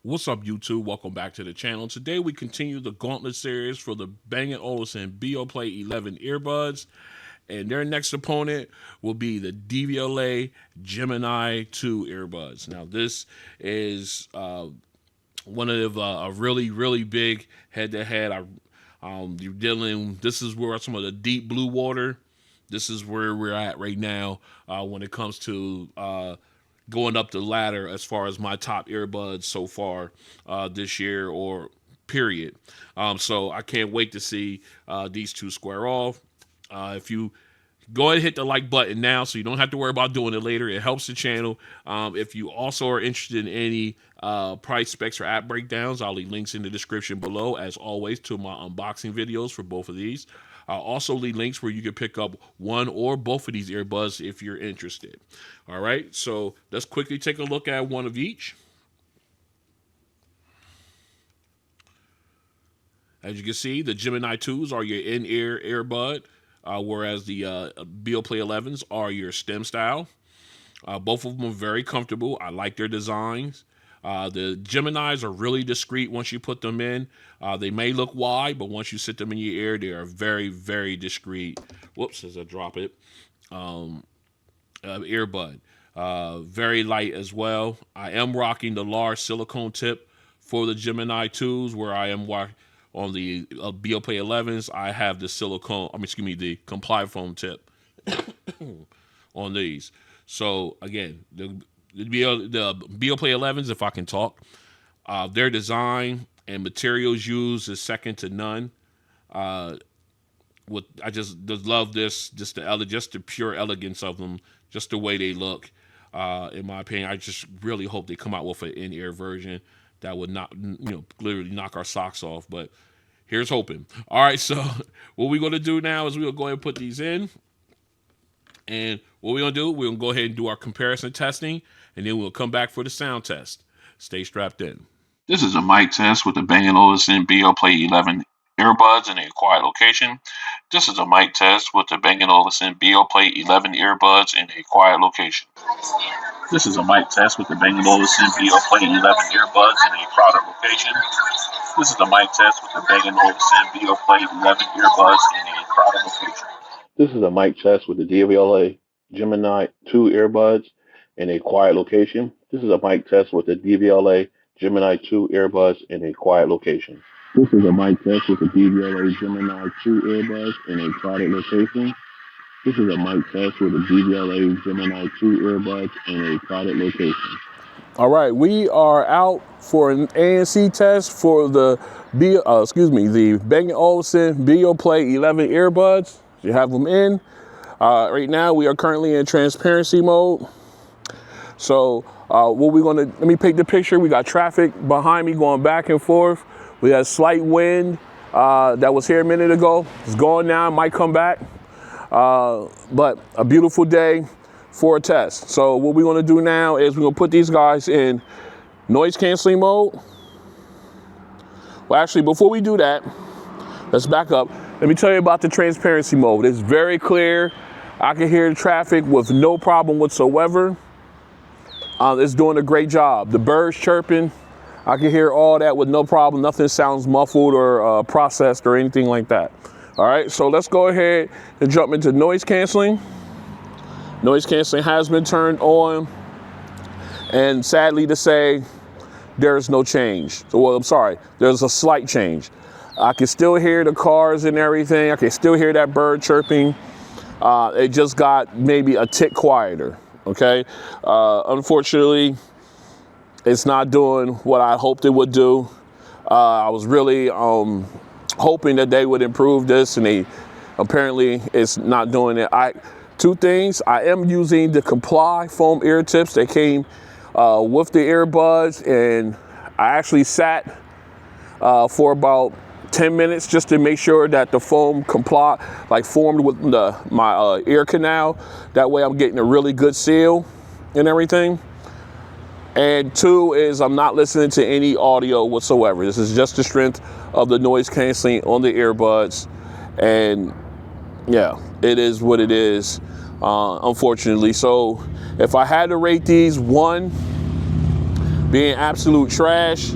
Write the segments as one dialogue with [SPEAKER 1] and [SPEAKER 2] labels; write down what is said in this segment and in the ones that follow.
[SPEAKER 1] What's up, YouTube? Welcome back to the channel. Today we continue the Gauntlet Series for the Bang Olufsen Beoplay 11 earbuds, and their next opponent will be the Devialet Gemini II earbuds. Now, this is one of a really big head-to-head. You're dealing. This is where some of the deep blue water. This is where we're at right now when it comes to going up the ladder as far as my top earbuds so far this year or period. So I can't wait to see these two square off. If you go ahead and hit the like button now so you don't have to worry about doing it later. It helps the channel. If you also are interested in any price specs or app breakdowns, I'll leave links in the description below, as always, to my unboxing videos for both of these. I'll also leave links where you can pick up one or both of these earbuds if you're interested. All right, so let's quickly take a look at one of each. As you can see, the Gemini 2s are your in-ear earbud, whereas the Beoplay 11s are your stem style. Both of them are very comfortable. I like their designs. The Geminis are really discreet once you put them in. They may look wide, but once you sit them in your ear, they are very discreet. Whoops, as I drop it. Earbud. Very light as well. I am rocking the large silicone tip for the Gemini 2s, where I am on the Beoplay 11s. I have the the Comply foam tip on these. So again, the Beoplay 11s, if I can talk, their design and materials used is second to none. I just love this, just the pure elegance of them, just the way they look. In my opinion, I just really hope they come out with an in-ear version that would not, literally knock our socks off. But here's hoping. All right, so what we're going to do now is we'll go ahead and put these in. And what we're going to do, we're going to go ahead and do our comparison testing, and then we'll come back for the sound test. Stay strapped in. This is a mic test with the Bang Olufsen Beoplay 11 earbuds in a quiet location. This is a mic test with the Bang Olufsen Beoplay 11 earbuds in a quiet location. This is a mic test with the Bang Olufsen Beoplay 11 earbuds in a crowded location. This is a mic test with the Bang Olufsen Beoplay 11 earbuds in a crowded location. This is a mic test with the Devialet Gemini II earbuds in a quiet location. This is a mic test with the Devialet Gemini II earbuds in a quiet location. This is a mic test with the Devialet Gemini II earbuds in a crowded location. This is a mic test with the Devialet Gemini II earbuds in a crowded location. All right, we are out for an ANC test for the Bang Olufsen Beoplay 11 earbuds. You have them in. Right now, we are currently in transparency mode. So let me paint the picture. We got traffic behind me going back and forth. We had slight wind that was here a minute ago. It's gone now, might come back. But a beautiful day for a test. So what we're gonna do now is we're gonna put these guys in noise canceling mode. Well, actually, before we do that, let's back up. Let me tell you about the transparency mode. It's very clear. I can hear the traffic with no problem whatsoever. It's doing a great job. The birds chirping, I can hear all that with no problem. Nothing sounds muffled or processed or anything like that. All right, so let's go ahead and jump into noise canceling. Noise canceling has been turned on, and sadly to say, there's no change. Well, I'm sorry, there's a slight change. I can still hear the cars and everything. I can still hear that bird chirping. It just got maybe a tick quieter, okay? Unfortunately, it's not doing what I hoped it would do. I was really hoping that they would improve this, and apparently it's not doing it. Two things, I am using the Comply foam ear tips that came with the earbuds, and I actually sat for about 10 minutes just to make sure that the foam formed with my ear canal. That way I'm getting a really good seal and everything. And two is I'm not listening to any audio whatsoever. This is just the strength of the noise canceling on the earbuds. And yeah, it is what it is, unfortunately. So if I had to rate these 1 being absolute trash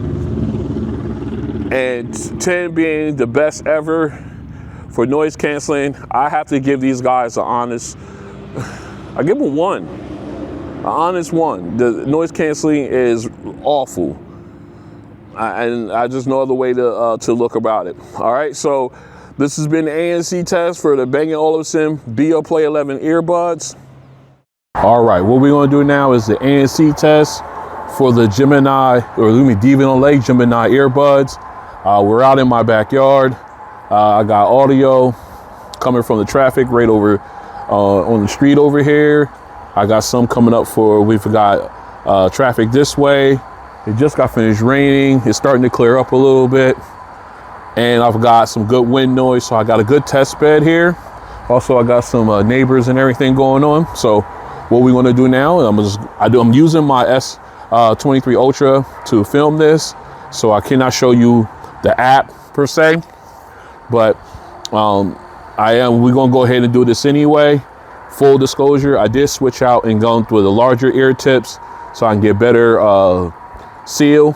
[SPEAKER 1] and 10 being the best ever for noise canceling, I have to give these guys I give them 1. An honest 1. The noise canceling is awful. And I just no other way to look about it. All right, so this has been the ANC test for the Bang Olufsen Beoplay 11 earbuds. All right, what we're gonna do now is the ANC test for the Devialet Gemini earbuds. We're out in my backyard. I got audio coming from the traffic right over on the street over here. I got some coming up we've got traffic this way. It just got finished raining. It's starting to clear up a little bit. And I've got some good wind noise, so I got a good test bed here. Also, I got some neighbors and everything going on. So what we're gonna do now, I'm using my S23 Ultra to film this, so I cannot show you the app per se, but we're gonna go ahead and do this anyway. Full disclosure, I did switch out and go with the larger ear tips so I can get better seal.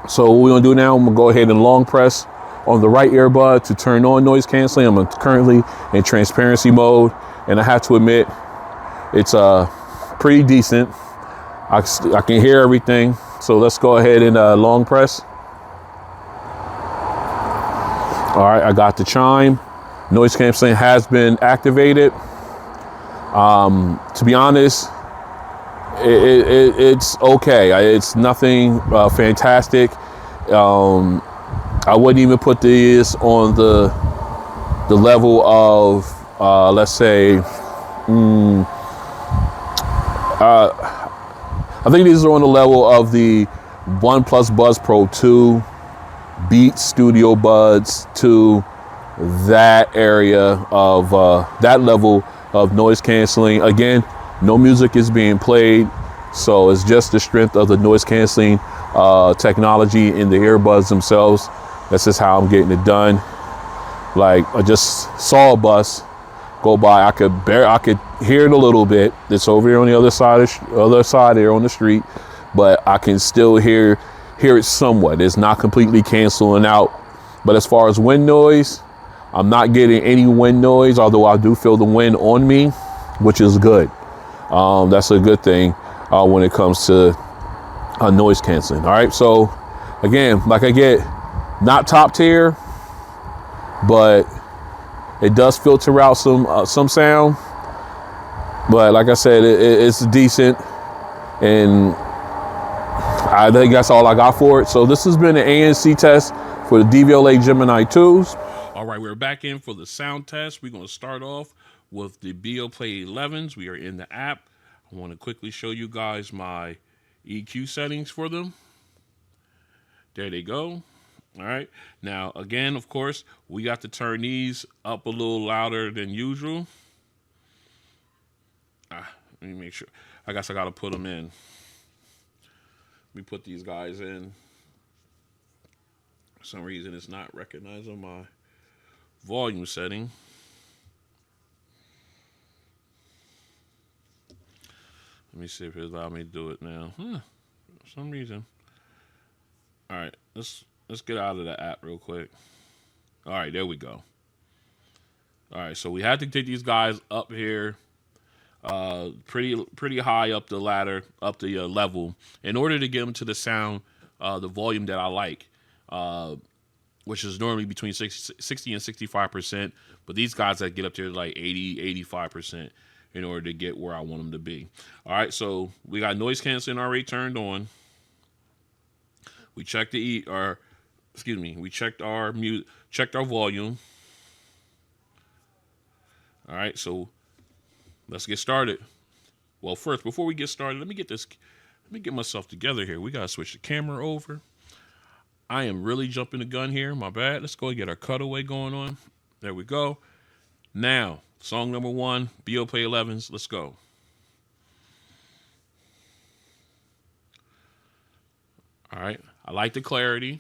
[SPEAKER 1] So what we're gonna do now, I'm gonna go ahead and long press on the right earbud to turn on noise canceling. I'm currently in transparency mode, and I have to admit, it's pretty decent. I can hear everything. So let's go ahead and long press. All right, I got the chime. Noise canceling has been activated. To be honest, it's okay. It's nothing fantastic. I wouldn't even put this on the level of let's say I think these are on the level of the OnePlus Buds Pro 2, Beats Studio Buds, to that area of that level of noise canceling. Again, no music is being played, so it's just the strength of the noise canceling technology in the earbuds themselves. That's just how I'm getting it done. Like, I just saw a bus go by. I could hear it a little bit. It's over here on the other side there on the street, but I can still hear it somewhat. It's not completely canceling out. But as far as wind noise, I'm not getting any wind noise, although I do feel the wind on me, which is good. That's a good thing when it comes to noise canceling. All right, so again, like I get, not top tier, but it does filter out some sound. But like I said, it's decent, and I think that's all I got for it. So this has been an ANC test for the Devialet Gemini 2s. All right, we're back in for the sound test. We're going to start off with the Beoplay 11s. We are in the app. I want to quickly show you guys my EQ settings for them. There they go. All right. Now, again, of course, we got to turn these up a little louder than usual. Let me make sure. I guess I got to put them in. Let me put these guys in. For some reason, it's not recognizing my volume setting. Let me see if it allows me to do it now. For some reason. All right, let's get out of the app real quick. All right, there we go. All right, so we had to take these guys up here, pretty high up the ladder, up the level, in order to get them to the sound, the volume that I like, which is normally between 60 and 65%. But these guys that get up there like 80, 85% in order to get where I want them to be. All right, so we got noise canceling already turned on. We checked we checked our volume. All right, so let's get started. Well, first, before we get started, let me get myself together here. We gotta switch the camera over. I am really jumping the gun here. My bad. Let's go and get our cutaway going on. There we go. Now, song number 1, Beoplay 11s. Let's go. All right. I like the clarity.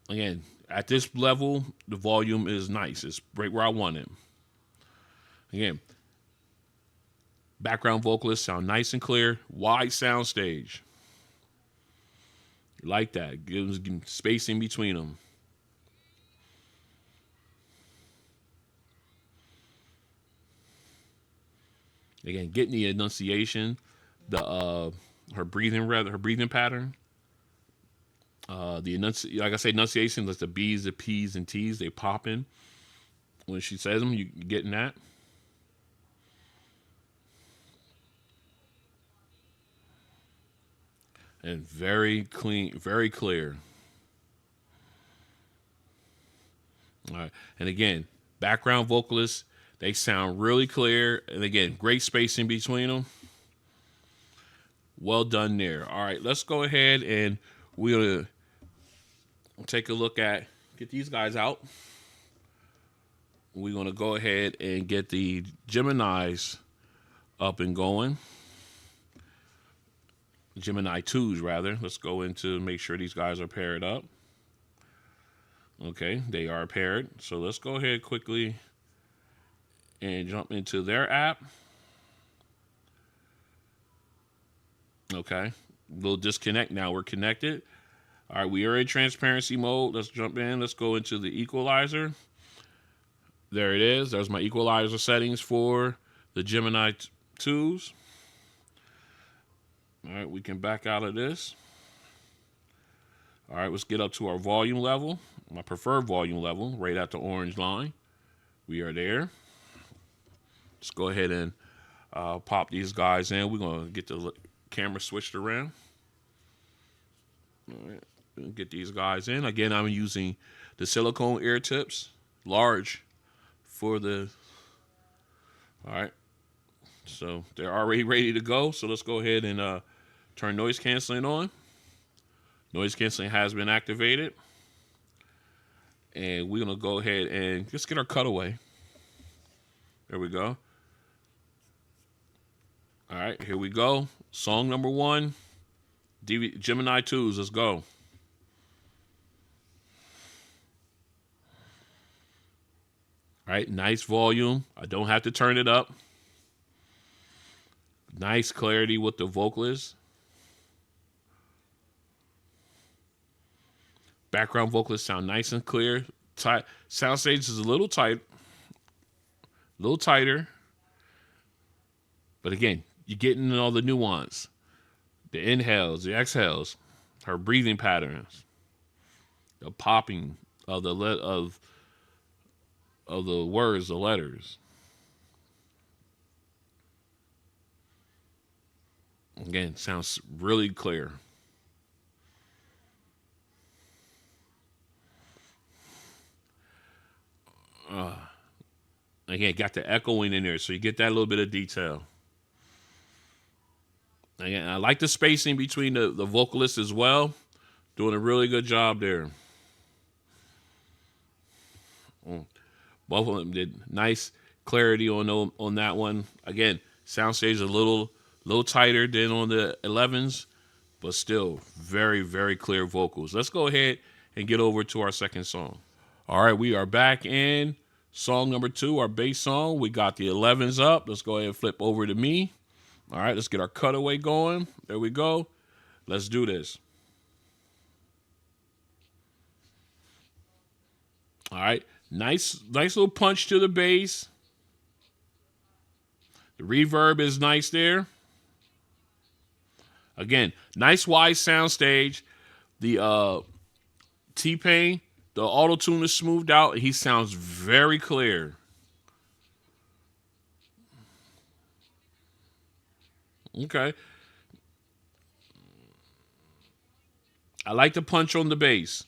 [SPEAKER 1] Again, at this level, the volume is nice. It's right where I want it. Again, Background vocalists sound nice and clear. Wide sound stage. Like that. Gives space in between them. Again, getting the enunciation, her breathing pattern. Like I say, enunciation, like the B's, the P's, and T's, they pop in when she says them. You getting that? And very clean, very clear. All right, and again, background vocalists, they sound really clear, and again, great space in between them. Well done there. All right, let's go ahead and we'll take a look at, get these guys out. We're going to go ahead and get the Geminis up and going. Gemini 2s, rather. Let's go into make sure these guys are paired up. Okay, they are paired. So let's go ahead quickly and jump into their app. Okay, a little disconnect. Now we're connected. All right, we are in transparency mode. Let's jump in. Let's go into the equalizer. There it is. There's my equalizer settings for the Gemini 2s. All right, we can back out of this. All right, let's get up to our volume level, my preferred volume level, right at the orange line. We are there. Let's go ahead and pop these guys in. We're going to get the camera switched around. All right, get these guys in. Again, I'm using the silicone ear tips, large for the, all right. So they're already ready to go. So let's go ahead and turn noise canceling on. Noise canceling has been activated. And we're going to go ahead and just get our cutaway. There we go. All right, here we go. Song number 1, Gemini 2s. Let's go. All right, nice volume. I don't have to turn it up. Nice clarity with the vocalist. Background vocalists sound nice and clear. Soundstage is a little tight, a little tighter. But again, you're getting all the nuance, the inhales, the exhales, her breathing patterns, the popping of the of the words, the letters. Again, sounds really clear. Again, got the echoing in there, so you get that little bit of detail. Again, I like the spacing between the vocalists as well. Doing a really good job there. Both of them did nice clarity on that one. Again, soundstage is a little tighter than on the 11s, but still very, very clear vocals. Let's go ahead and get over to our second song. All right, we are back in song number 2, our bass song. We got the 11s up. Let's go ahead and flip over to me. All right, let's get our cutaway going. There we go. Let's do this. All right, nice little punch to the bass. The reverb is nice there. Again, nice wide sound stage. The T-Pain, the auto-tune is smoothed out. He sounds very clear. Okay. I like the punch on the bass.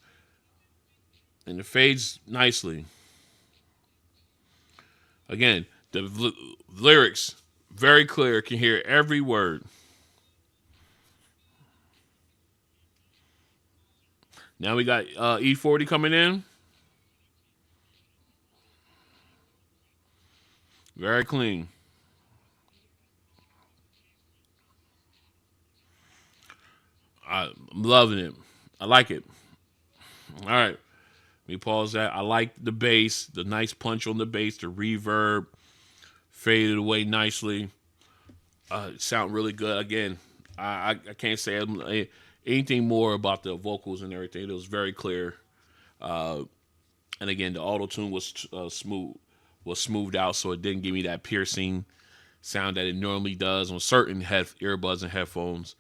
[SPEAKER 1] And it fades nicely. Again, the lyrics, very clear. Can hear every word. Now we got E40 coming in. Very clean. I'm loving it. I like it. All right. Let me pause that. I like the bass, the nice punch on the bass, the reverb faded away nicely. Sound really good. Again, I can't say anything more about the vocals and everything. It was very clear. And again, the auto tune was smoothed out, so it didn't give me that piercing sound that it normally does on certain earbuds and headphones.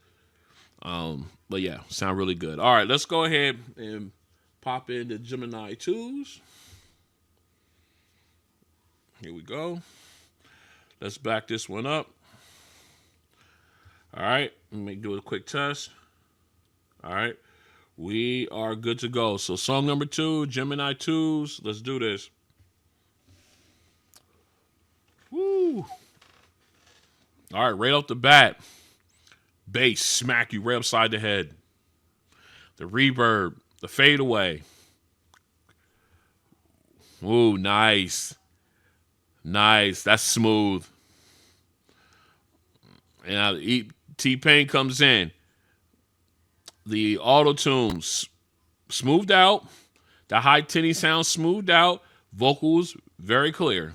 [SPEAKER 1] But yeah, sound really good. All right, let's go ahead and pop in the Gemini 2s. Here we go. Let's back this one up. All right, let me do a quick test. All right, we are good to go. So song number 2, Gemini 2s. Let's do this. Woo! All right, right off the bat, bass smack you right upside the head. The reverb, the fadeaway. Ooh, nice. Nice. That's smooth. And T-Pain comes in. The auto-tunes smoothed out. The high tinny sound smoothed out. Vocals very clear.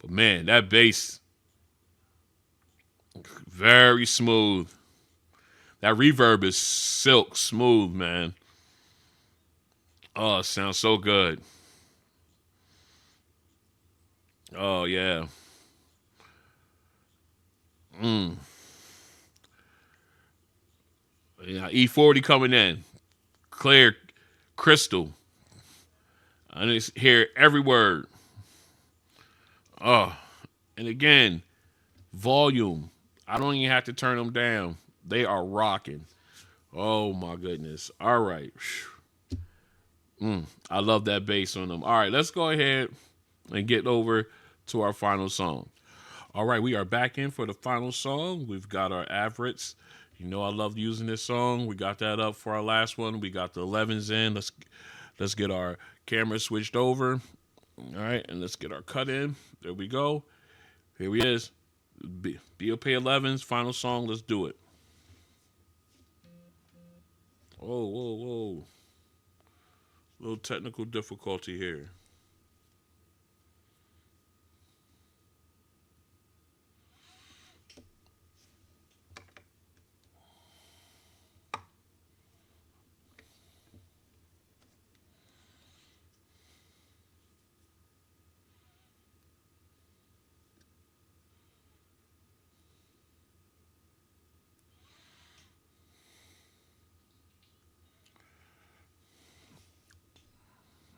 [SPEAKER 1] But man, that bass, very smooth. That reverb is silk smooth, man. Oh, it sounds so good. Oh, yeah. Yeah, E40 coming in. Clear, crystal. I just hear every word. Oh, and again, volume. I don't even have to turn them down. They are rocking. Oh, my goodness. All right. I love that bass on them. All right, let's go ahead and get over to our final song. All right, we are back in for the final song. We've got our average. You know I love using this song. We got that up for our last one. We got the 11s in. Let's get our camera switched over. All right, and let's get our cut in. There we go. Here he is. Beoplay 11's final song. Let's do it. Whoa, whoa, whoa. Little technical difficulty here.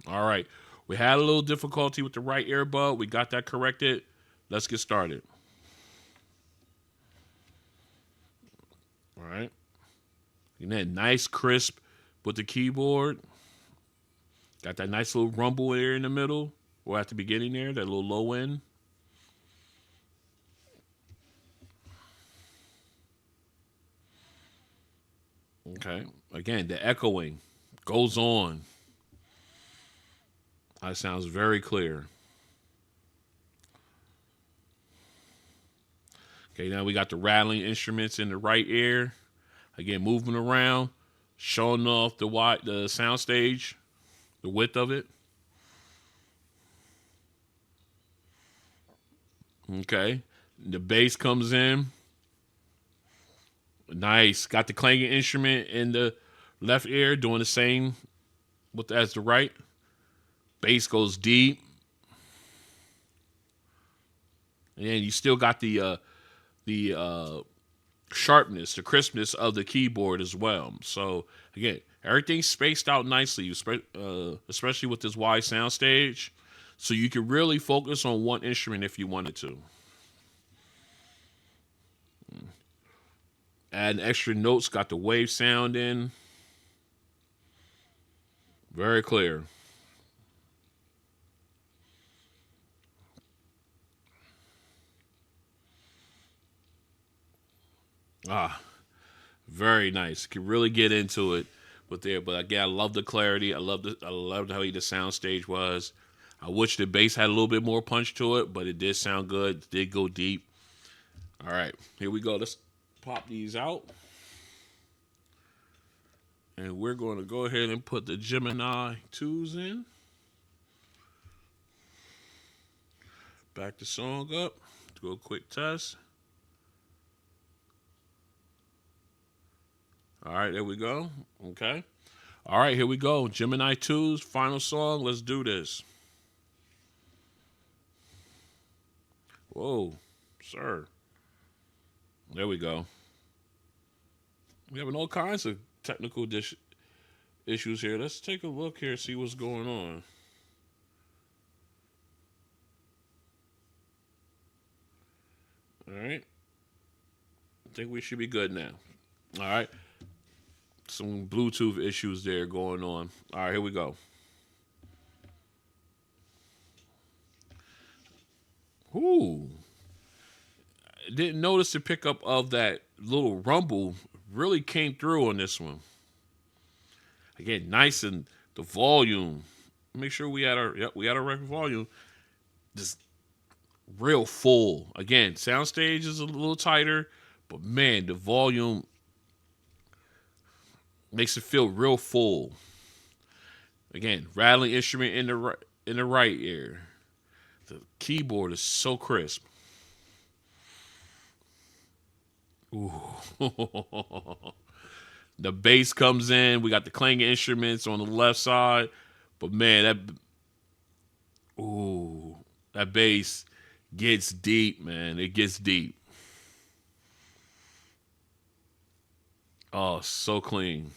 [SPEAKER 1] All right. We had a little difficulty with the right earbud. We got that corrected. Let's get started. All right. And then nice crisp with the keyboard. Got that nice little rumble there in the middle or at the beginning there, that little low end. Okay. Again, the echoing goes on. That sounds very clear. Okay, now we got the rattling instruments in the right ear. Again, moving around, showing off the sound stage, the width of it. Okay, the bass comes in. Nice. Got the clanging instrument in the left ear, doing the same as the right. Bass goes deep. And you still got the sharpness, the crispness of the keyboard as well. So again, everything's spaced out nicely, especially with this wide sound stage. So you can really focus on one instrument if you wanted to. Adding extra notes, got the wave sound in. Very clear. Very nice. You can really get into it with there. But again, I love the clarity. I loved how the sound stage was. I wish the bass had a little bit more punch to it, but it did sound good. It did go deep. All right, here we go. Let's pop these out. And we're going to go ahead and put the Gemini 2s in. Back the song up. do a quick test. All right, there we go. Okay. All right, here we go. Gemini 2's final song. Let's do this. Whoa, sir. There we go. We're having all kinds of technical issues here. Let's take a look here, see what's going on. All right. I think we should be good now. All right. Some Bluetooth issues there going on. All right, here we go. Ooh. Didn't notice the pickup of that little rumble really came through on this one. Again, nice, and the volume. Make sure we had our record volume. Just real full. Again, soundstage is a little tighter, but man, the volume makes it feel real full. Again, rattling instrument in the right ear. The keyboard is so crisp. Ooh. The bass comes in. We got the clanging instruments on the left side. But man, that bass gets deep, man. It gets deep. Oh, so clean.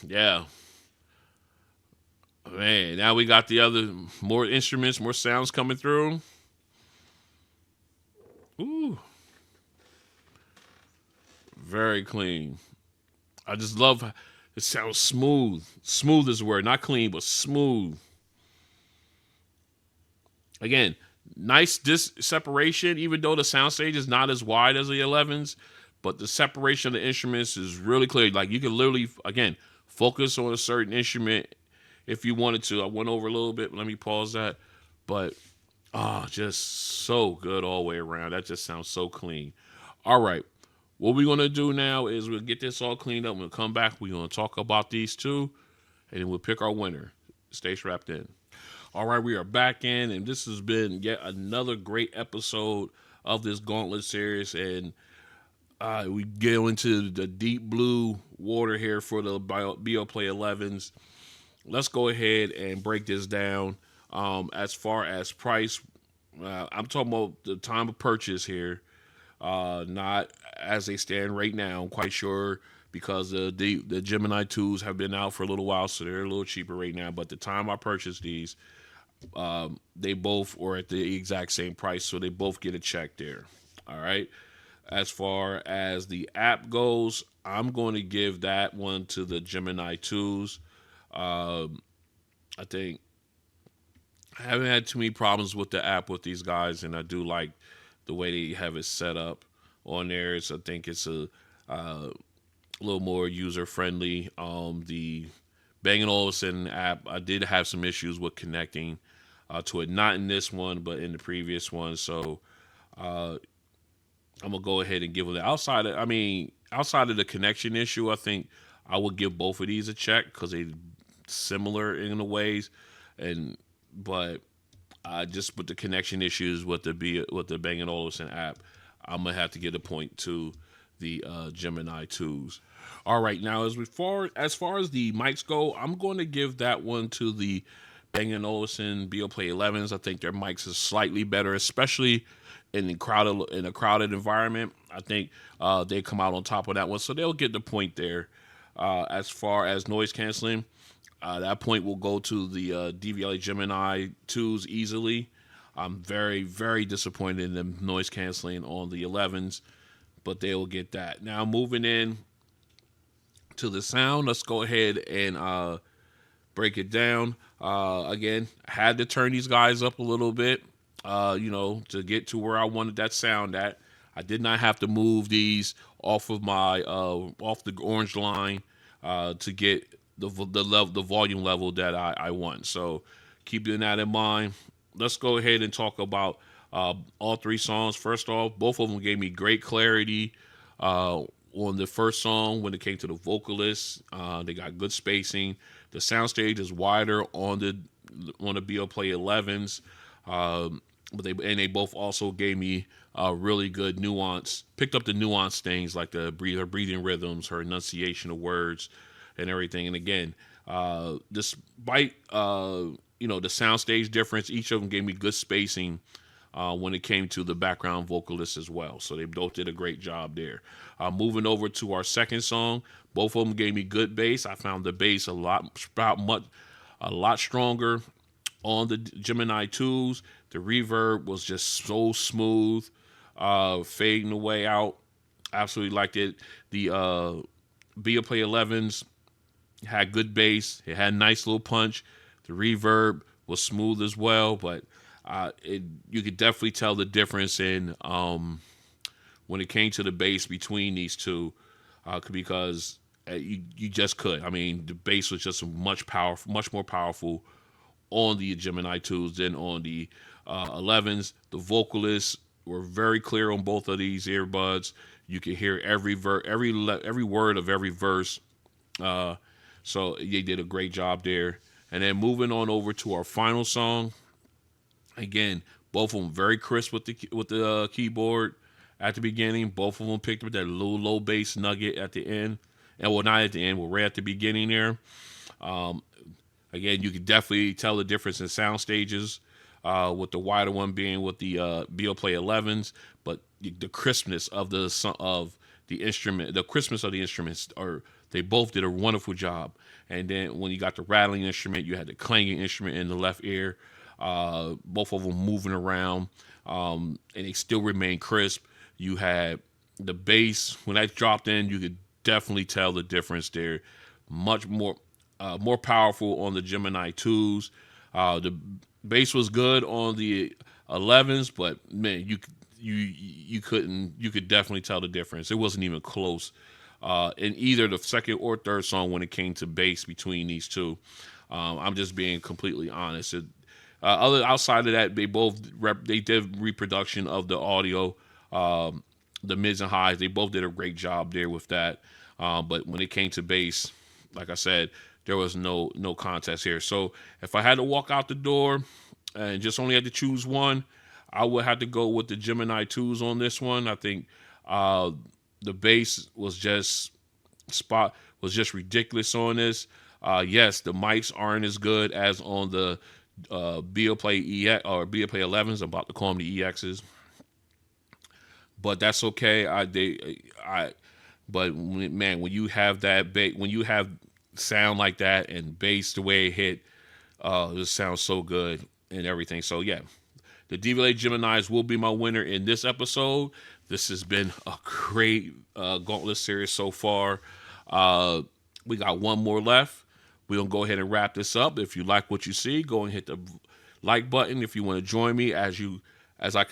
[SPEAKER 1] Yeah. Man, now we got the other, more instruments, more sounds coming through. Ooh. Very clean. I just love it sounds smooth. Smooth is the word. Not clean, but smooth. Again, nice separation, even though the soundstage is not as wide as the 11s, but the separation of the instruments is really clear. Like you can literally, again, focus on a certain instrument if you wanted to. I went over a little bit. Let me pause that. But, just so good all the way around. That just sounds so clean. All right. What we're going to do now is we'll get this all cleaned up. We'll come back. We're going to talk about these two, and then we'll pick our winner. Stay strapped in. All right, we are back in, and this has been yet another great episode of this Gauntlet Series, and we get into the deep blue water here for the Beoplay 11s. Let's go ahead and break this down. As far as price, I'm talking about the time of purchase here, not as they stand right now. I'm quite sure because the Gemini 2s have been out for a little while, so they're a little cheaper right now. But the time I purchased these, they both were at the exact same price, so they both get a check there. All right. As far as the app goes, I'm going to give that one to the Gemini 2s. I think I haven't had too many problems with the app with these guys, and I do like the way they have it set up on there. So I think it's a little more user friendly. The Bang Olufsen app, I did have some issues with connecting to it, not in this one, but in the previous one. So I'm gonna go ahead and give them the outside of the connection issue. I think I would give both of these a check because they similar in the ways, but just with the connection issues with the Bang Olufsen app, I'm gonna have to get a point to the Gemini 2s. All right, now as far as the mics go, I'm going to give that one to the Bang Olufsen Beoplay 11s. I think their mics is slightly better, especially in a crowded environment. I think they come out on top of that one, so they'll get the point there. As far as noise canceling, that point will go to the Devialet Gemini 2s easily. I'm very, very disappointed in the noise canceling on the 11s, but they will get that. Now moving in to the sound, let's go ahead and break it down. Again, I had to turn these guys up a little bit, to get to where I wanted that sound at. I did not have to move these off of my off the orange line to get the volume level that I want. So keeping that in mind, let's go ahead and talk about all three songs. First off, both of them gave me great clarity on the first song, when it came to the vocalists, they got good spacing. The soundstage is wider on the Beoplay 11s, but they both also gave me really good nuance. Picked up the nuance things like her breathing rhythms, her enunciation of words, and everything. And again, despite the soundstage difference, each of them gave me good spacing when it came to the background vocalists as well. So they both did a great job there. Moving over to our second song, both of them gave me good bass. I found the bass a lot stronger on the Gemini 2s. The reverb was just so smooth, fading away out. Absolutely liked it. The Beoplay 11s had good bass. It had a nice little punch. The reverb was smooth as well, but you could definitely tell the difference in when it came to the bass between these two, because you just could. I mean, the bass was just much more powerful on the Gemini 2s than on the 11s. The vocalists were very clear on both of these earbuds. You could hear every word of every verse. So they did a great job there. And then moving on over to our final song. Again, both of them very crisp with the keyboard at the beginning. Both of them picked up that little low bass nugget at the end. And well, not at the end, but right at the beginning there. Again, you can definitely tell the difference in sound stages, with the wider one being with the Beoplay 11s, but the crispness of the instrument, the crispness of the instruments, they both did a wonderful job. And then when you got the rattling instrument, you had the clanging instrument in the left ear. Both of them moving around, and they still remain crisp. You had the bass, when that dropped in, you could definitely tell the difference there. Much more powerful on the Gemini 2s. The bass was good on the 11s, but man, you could definitely tell the difference. It wasn't even close in either the second or third song when it came to bass between these two. I'm just being completely honest. Outside of that, they did reproduction of the audio, the mids and highs. They both did a great job there with that. But when it came to bass, like I said, there was no contest here. So if I had to walk out the door and just only had to choose one, I would have to go with the Gemini 2s on this one. I think the bass was just ridiculous on this. Yes, the mics aren't as good as on the Beoplay EX or Beoplay 11s. I'm about to call them the EXs, but that's okay. But when you have when you have sound like that and bass the way it hit, it sounds so good and everything. So yeah, the Devialet Geminis will be my winner in this episode. This has been a great Gauntlet Series so far. We got one more left. We're going to go ahead and wrap this up. If you like what you see, go and hit the like button. If you want to join me as I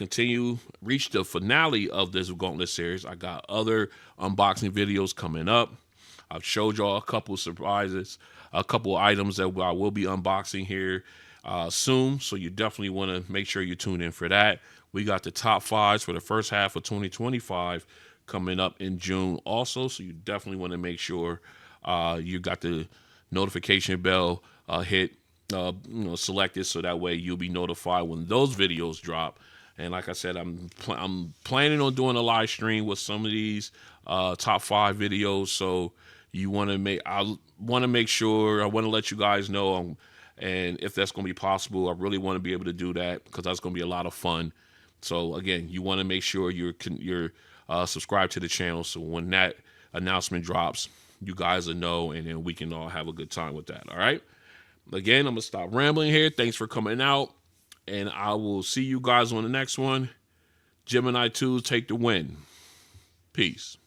[SPEAKER 1] reach the finale of this Gauntlet Series, I got other unboxing videos coming up. I've showed y'all a couple surprises, a couple items that I will be unboxing here soon. So you definitely want to make sure you tune in for that. We got the top fives for the first half of 2025 coming up in June also. So you definitely want to make sure you got the notification bell hit, selected, so that way you'll be notified when those videos drop. And like I said, I'm planning on doing a live stream with some of these top 5 videos. So I want to make sure, I want to let you guys know, and if that's going to be possible, I really want to be able to do that because that's going to be a lot of fun. So again, you want to make sure you're subscribed to the channel, so when that announcement drops, you guys will know, and then we can all have a good time with that. All right. Again, I'm going to stop rambling here. Thanks for coming out, and I will see you guys on the next one. Gemini 2 take the win. Peace.